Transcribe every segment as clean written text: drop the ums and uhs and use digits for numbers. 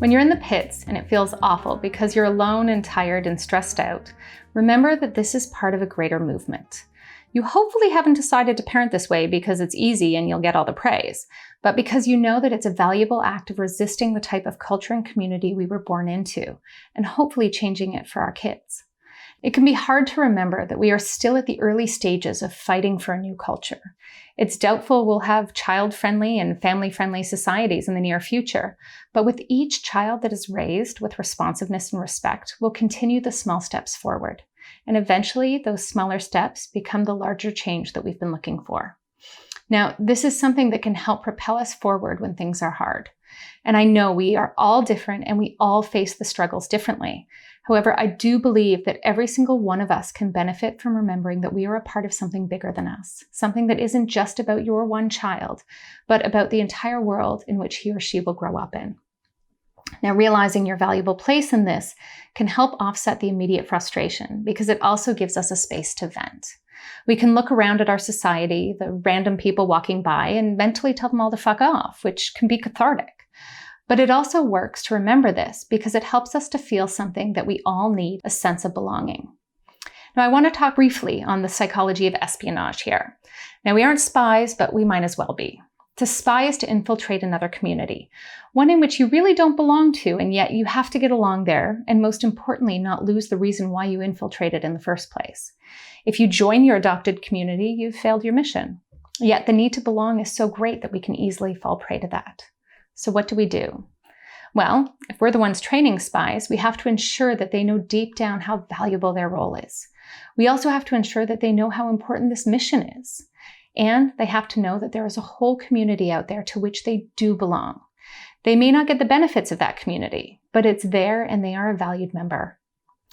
When you're in the pits and it feels awful because you're alone and tired and stressed out, remember that this is part of a greater movement. You hopefully haven't decided to parent this way because it's easy and you'll get all the praise, but because you know that it's a valuable act of resisting the type of culture and community we were born into, and hopefully changing it for our kids. It can be hard to remember that we are still at the early stages of fighting for a new culture. It's doubtful we'll have child-friendly and family-friendly societies in the near future, but with each child that is raised with responsiveness and respect, we'll continue the small steps forward. And eventually, those smaller steps become the larger change that we've been looking for. Now, this is something that can help propel us forward when things are hard. And I know we are all different and we all face the struggles differently. However, I do believe that every single one of us can benefit from remembering that we are a part of something bigger than us, something that isn't just about your one child, but about the entire world in which he or she will grow up in. Now, realizing your valuable place in this can help offset the immediate frustration because it also gives us a space to vent. We can look around at our society, the random people walking by, and mentally tell them all to fuck off, which can be cathartic. But it also works to remember this because it helps us to feel something that we all need, a sense of belonging. Now, I want to talk briefly on the psychology of espionage here. Now, we aren't spies, but we might as well be. To spy is to infiltrate another community, one in which you really don't belong to, and yet you have to get along there, and most importantly, not lose the reason why you infiltrated in the first place. If you join your adopted community, you've failed your mission. Yet the need to belong is so great that we can easily fall prey to that. So what do? Well, if we're the ones training spies, we have to ensure that they know deep down how valuable their role is. We also have to ensure that they know how important this mission is. And they have to know that there is a whole community out there to which they do belong. They may not get the benefits of that community, but it's there and they are a valued member.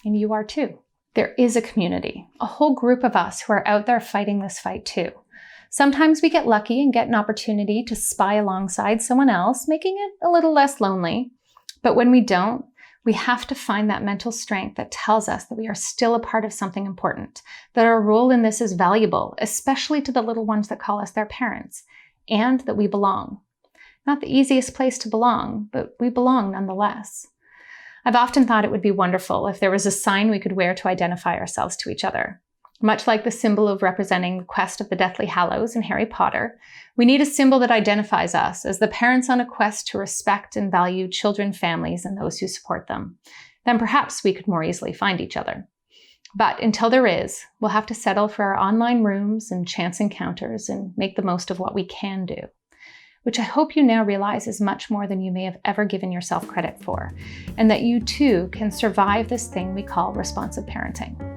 And you are too. There is a community, a whole group of us who are out there fighting this fight too. Sometimes we get lucky and get an opportunity to spy alongside someone else, making it a little less lonely. But when we don't, we have to find that mental strength that tells us that we are still a part of something important, that our role in this is valuable, especially to the little ones that call us their parents, and that we belong. Not the easiest place to belong, but we belong nonetheless. I've often thought it would be wonderful if there was a sign we could wear to identify ourselves to each other. Much like the symbol of representing the quest of the Deathly Hallows in Harry Potter, we need a symbol that identifies us as the parents on a quest to respect and value children, families, and those who support them. Then perhaps we could more easily find each other. But until there is, we'll have to settle for our online rooms and chance encounters and make the most of what we can do, which I hope you now realize is much more than you may have ever given yourself credit for, and that you too can survive this thing we call responsive parenting.